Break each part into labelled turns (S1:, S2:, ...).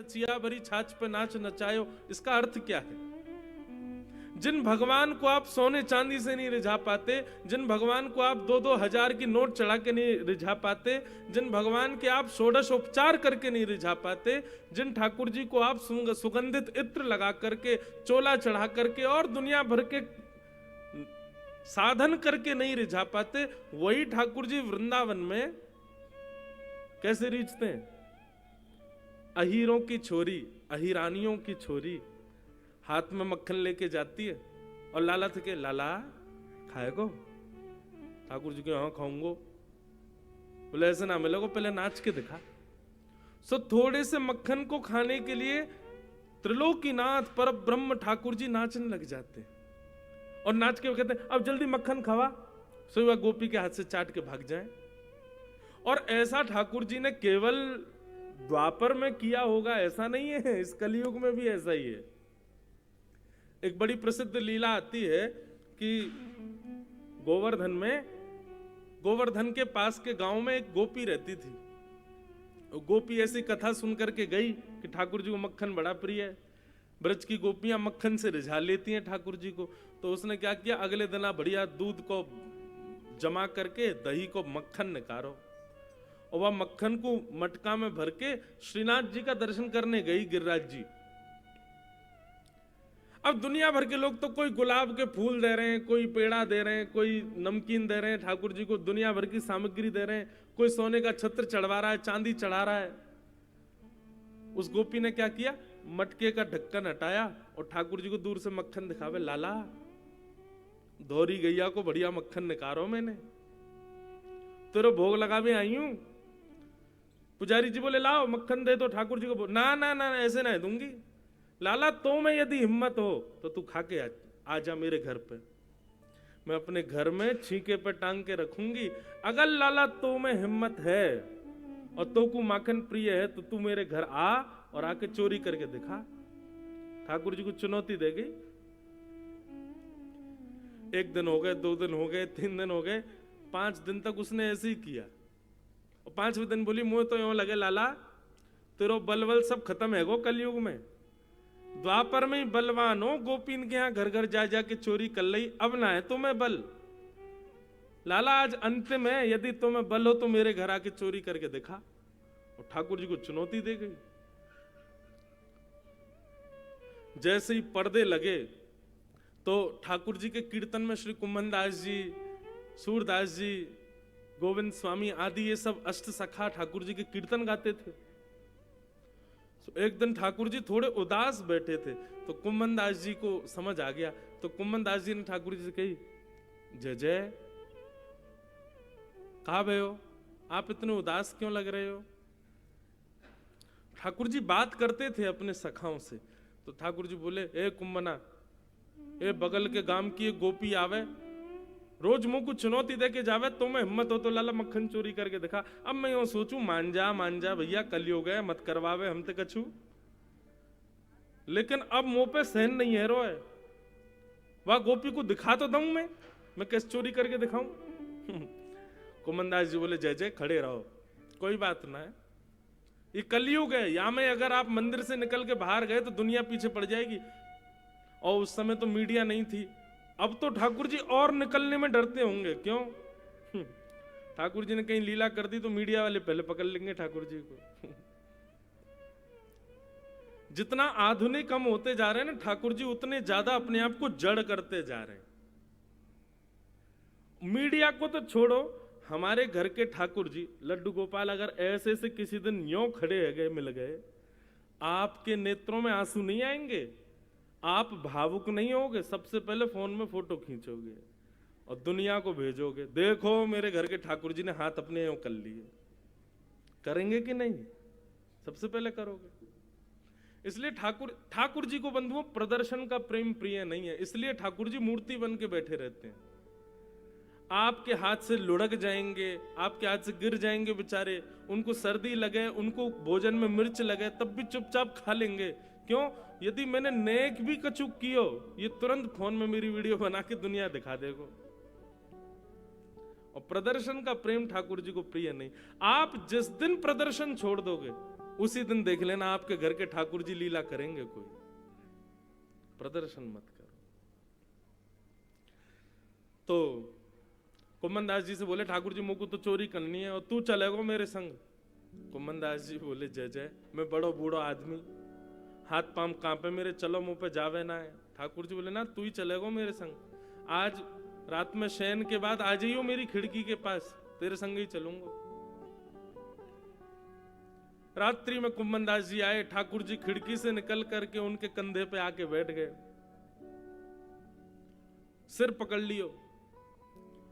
S1: Chia भरी छाछ पे नाच नचायो, इसका अर्थ क्या है? जिन भगवान को आप सोने चांदी से नहीं रिझा पाते, जिन भगवान को आप 2-2 हजार की नोट चढ़ा के नहीं रिझा पाते, जिन भगवान के आप षोडश उपचार करके नहीं रिझा पाते, जिन ठाकुर जी को आप सुगंधित इत्र लगा करके, चोला चढ़ा करके और दुनिया भर के साधन करके नहीं रिझा पाते, वही ठाकुर जी वृंदावन में कैसे रिझते हैं? अहीरों की छोरी, अहिरानियों की छोरी हाथ में मक्खन लेके जाती है और लाला थे के लाला खाएगो? ठाकुर जी के हाँ खाऊंगो। बोले ऐसे ना मिलेगो, पहले नाच के दिखा। सो थोड़े से मक्खन को खाने के लिए त्रिलोकीनाथ पर ब्रह्म ठाकुर जी नाचने लग जाते हैं और नाच के कहते हैं अब जल्दी मक्खन खावा, सो वह गोपी के हाथ से चाट के भाग जाए। और ऐसा ठाकुर जी ने केवल द्वापर में किया होगा ऐसा नहीं है, इस कलयुग में भी ऐसा ही है। एक बड़ी प्रसिद्ध लीला आती है कि गोवर्धन में, गोवर्धन के पास के गांव में एक गोपी रहती थी। गोपी ऐसी कथा सुन करके गई कि ठाकुर जी को मक्खन बड़ा प्रिय है, ब्रज की गोपियां मक्खन से रिझा लेती हैं ठाकुर जी को। तो उसने क्या किया, अगले दिन बढ़िया दूध को जमा करके दही को मक्खन निकालो और वह मक्खन को मटका में भर के श्रीनाथ जी का दर्शन करने गई गिरिराज जी। अब दुनिया भर के लोग तो कोई गुलाब के फूल दे रहे हैं, कोई पेड़ा दे रहे हैं, कोई नमकीन दे रहे हैं ठाकुर जी को, दुनिया भर की सामग्री दे रहे हैं, कोई सोने का छत्र चढ़वा रहा है, चांदी चढ़ा रहा है। उस गोपी ने क्या किया, मटके का ढक्कन हटाया और ठाकुर जी को दूर से मक्खन दिखावे, लाला धोरी गैया को बढ़िया मक्खन निकारो, मैंने तेरे भोग लगा भी आई हूं। पुजारी जी बोले लाओ मक्खन दे दो ठाकुर जी को। ना ना ना ऐसे ना दूंगी, लाला तो में यदि हिम्मत हो तो तू खा के आ जा मेरे घर पे, मैं अपने घर में छींके पे टांग के रखूंगी। अगर लाला तो में हिम्मत है और तो को माखन प्रिय है तो तू मेरे घर आ और आके चोरी करके दिखा। ठाकुर जी को चुनौती दे गई। 1 दिन हो गए, 2 दिन हो गए, 3 दिन हो गए, 5 दिन तक उसने ऐसे ही किया। और 5वें दिन बोली मुझे तो यूं लगे लाला तेरो बलवल सब खत्म है गो कलयुग में, द्वापर में ही बलवान हो, गोपीन के यहां घर घर जा जाके चोरी कर ली, अब ना है तुम्हें बल। लाला आज अंतिम है, यदि तुम्हें बल हो तो मेरे घर आके चोरी करके दिखा। और ठाकुर जी को चुनौती दे गई। जैसे ही पर्दे लगे तो ठाकुर जी के कीर्तन में श्री कुंभन दास जी, सूरदास जी, गोविंद स्वामी आदि ये सब अष्ट सखा ठाकुर जी के कीर्तन गाते थे। एक दिन ठाकुर जी थोड़े उदास बैठे थे तो कुंभन दास जी को समझ आ गया। तो कुंभन दास जी ने ठाकुर जी से कही, जय जय कहा भय हो, आप इतने उदास क्यों लग रहे हो? ठाकुर जी बात करते थे अपने सखाओं से। तो ठाकुर जी बोले, ए कुंभना, ए बगल के गांव की एक गोपी आवे, रोज मुंह को चुनौती दे के जावे, तुम्हें हिम्मत हो तो लाला मक्खन चोरी करके दिखा। अब मैं यूं सोचूं मान जा भैया, कलयुग है, मत करवावे हम ते कछु। लेकिन अब मुंह पे सहन नहीं है रोए, वह गोपी को दिखा तो दूं मैं कैसे चोरी करके दिखाऊं? कुमनदास जी बोले, जय जय खड़े रहो, कोई बात ना है, ये कलयुग है, या में अगर आप मंदिर से निकल के बाहर गए तो दुनिया पीछे पड़ जाएगी। और उस समय तो मीडिया नहीं थी, अब तो ठाकुर जी और निकलने में डरते होंगे, क्यों? ठाकुर जी ने कहीं लीला कर दी तो मीडिया वाले पहले पकड़ लेंगे ठाकुर जी को। जितना आधुनिक हम होते जा रहे हैं ना, ठाकुर जी उतने ज्यादा अपने आप को जड़ करते जा रहे हैं। मीडिया को तो छोड़ो, हमारे घर के ठाकुर जी लड्डू गोपाल अगर ऐसे से किसी दिन यूं खड़े गए मिल गए, आपके नेत्रों में आंसू नहीं आएंगे, आप भावुक नहीं होगे, सबसे पहले फोन में फोटो खींचोगे और दुनिया को भेजोगे, देखो मेरे घर के ठाकुर जी ने हाथ अपने यूं कर लिए। करेंगे कि नहीं? सबसे पहले करोगे। इसलिए ठाकुर जी को बंधुओं प्रदर्शन का प्रेम प्रिय नहीं है, इसलिए ठाकुर जी मूर्ति बन के बैठे रहते हैं। आपके हाथ से लुढ़क जाएंगे, आपके हाथ से गिर जाएंगे बेचारे, उनको सर्दी लगे, उनको भोजन में मिर्च लगे, तब भी चुपचाप खा लेंगे। क्यों? यदि मैंने नेक भी कचुक कियो, ये तुरंत फोन में मेरी वीडियो बना के दुनिया दिखा देगो। और प्रदर्शन का प्रेम ठाकुर जी को प्रिय नहीं। आप जिस दिन प्रदर्शन छोड़ दोगे, उसी दिन देख लेना आपके घर के ठाकुर जी लीला करेंगे, कोई प्रदर्शन मत करो। तो कुम्मन दास जी से बोले, ठाकुर जी मुझको तो चोरी करनी है और तू चलेगो मेरे संग। कुम्मन दास जी बोले, जय जय, मैं बड़ो बूढ़ो आदमी, हाथ पांव कांपे मेरे, चलो मुंह पे जावे ना है। ठाकुर जी बोले, ना तू ही चलेगो मेरे संग, आज रात में शयन के बाद आ जाइयो मेरी खिड़की के पास, तेरे संग ही चलूंगा। रात्रि में कुम्मन दास जी आए, ठाकुर जी खिड़की से निकल करके उनके कंधे पे आके बैठ गए, सिर पकड़ लियो।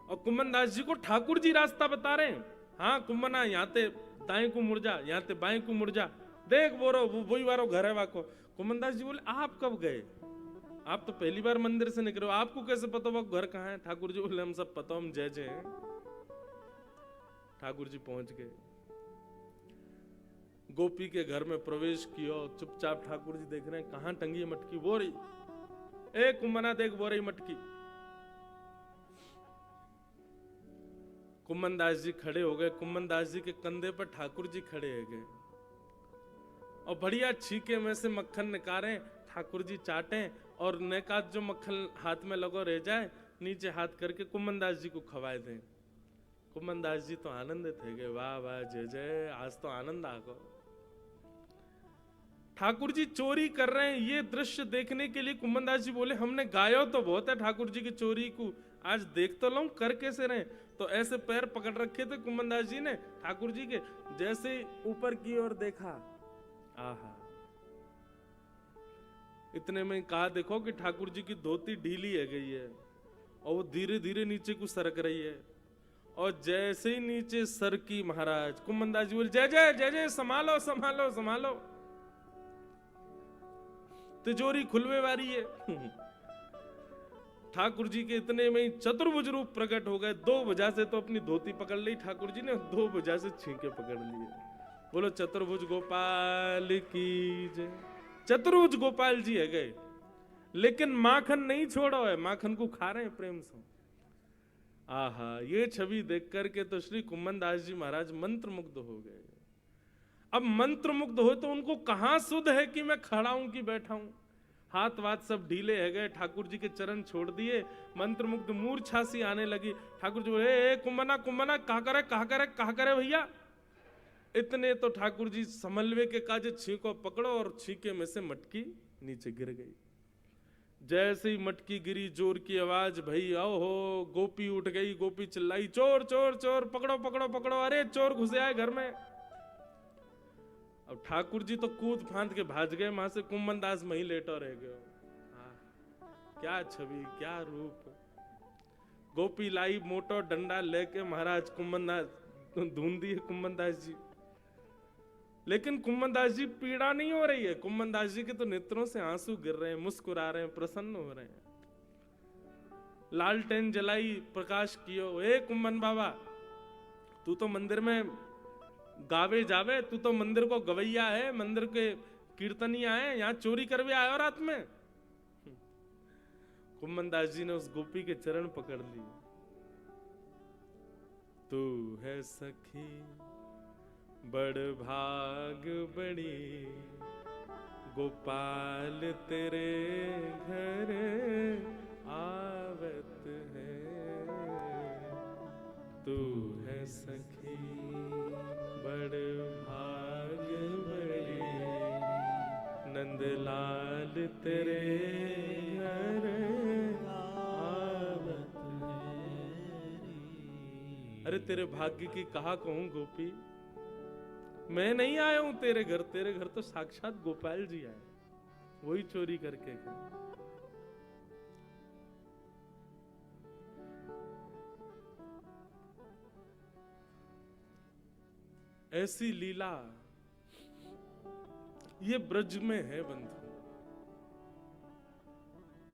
S1: और कुम्मन दास जी को ठाकुर जी रास्ता बता रहे हैं, हाँ कुम्मना यहाँ ते दाएं को मुड़ जा, यहाँ ते बाएं को मुड़ जा, देख वही वारो घर है वाको। कुम्मन दास जी बोले, आप कब गए, आप तो पहली बार मंदिर से निकले हो, आपको कैसे पता वो घर कहाँ है। ठाकुर जी बोले, हम सब पता, हम जय जय हैं। ठाकुर जी पहुंच गए, गोपी के घर में प्रवेश किया, चुपचाप ठाकुर जी देख रहे हैं, कहां टंगी है मटकी, वो रही, ए कुम्मना देख वो रही मटकी। कुम्मन दास जी खड़े हो गए, कुम्मन दास जी के कंधे पर ठाकुर जी खड़े हो गए और बढ़िया छीके में से मक्खन निकालें, ठाकुर जी चाटें और नेकात जो मक्खन हाथ में लगो रह जाए नीचे हाथ करके कुम्मन दास जी को खवाए दें। कुम्मन दास जी तो आनंदित थे गए, वाह वाह जय जय, आज तो आनंद आ गो। ठाकुर जी चोरी कर रहे हैं, ये दृश्य देखने के लिए कुम्मन दास जी बोले, हमने गायो तो बहुत है ठाकुर जी की चोरी को, आज देख तो लो कर कैसे रहे। तो ऐसे पैर पकड़ रखे थे कुम्मन दास जी ने ठाकुर जी के, जैसे ऊपर की ओर देखा, आहा, इतने में कहा देखो कि ठाकुर जी की धोती ढीली है गई है और वो धीरे धीरे नीचे को सरक रही है। और जैसे ही नीचे सर की महाराज, कुम्मन दास जी बोले, जय जय जय जय, संभालो संभालो संभालो, तिजोरी खुलवे वाली है। ठाकुर जी के इतने में ही चतुर्भुज रूप प्रकट हो गए, 2 वजह से तो अपनी धोती पकड़ ली ठाकुर जी ने, 2 वजह से छींके पकड़ लिए। बोलो चतुर्भुज गोपाल की जय। चतुर्भुज गोपाल जी है गए, लेकिन माखन नहीं छोड़ो है, माखन को खा रहे हैं प्रेम से। आहा, ये छवि देख करके तो श्री कुम्मन दास जी महाराज मंत्र मुग्ध हो गए। अब मंत्र मुग्ध हो तो उनको कहां सुध है कि मैं खड़ा हूं कि बैठा हूं, हाथ वाथ सब ढीले है गए, ठाकुर जी के चरण छोड़ दिए, मंत्र मुग्ध मूर्छा सी आने लगी। ठाकुर जी बोले, ए कुम्मना कुम्मना, कहा करे कहा करे कहा करे भैया। इतने तो ठाकुर जी समन्वय के काजे छींको पकड़ो और छींके में से मटकी नीचे गिर गई। जैसे ही मटकी गिरी, जोर की आवाज भई, आओ हो, गोपी उठ गई, गोपी चिल्लाई, चोर चोर चोर, पकड़ो पकड़ो पकड़ो, अरे चोर घुसे आए घर में। अब ठाकुर जी तो कूद फांद के भाज गए वहां से, कुम्मन दास वहीं लेटो रह गए। क्या छवि, क्या रूप। गोपी लाई मोटो डंडा लेके महाराज कुम्मन दास धून दिए कुम्मन दास जी, लेकिन कुम्मन दास जी पीड़ा नहीं हो रही है, कुम्मन दास जी के तो नेत्रों से आंसू गिर रहे हैं, मुस्कुरा रहे हैं, प्रसन्न हो रहे हैं। लालटेन जलाई, प्रकाश कियो, ए कुम्मन बाबा, तू तो मंदिर में गावे जावे, तू तो मंदिर को गवैया है, मंदिर के कीर्तनिया है, यहाँ चोरी करवे आयो रात में। कुम्मन दास जी ने उस गोपी के चरण पकड़ लिए। तू है सखी बड़ भाग बड़ी, गोपाल तेरे घर आवत है। तू है सखी बड़ भाग बड़ी, नंदलाल तेरे घर आवत है। अरे तेरे भाग्य की कहा कहूं गोपी, मैं नहीं आया हूं तेरे घर, तेरे घर तो साक्षात गोपाल जी आए, वही चोरी करके गए। ऐसी लीला ये ब्रज में है बंधु।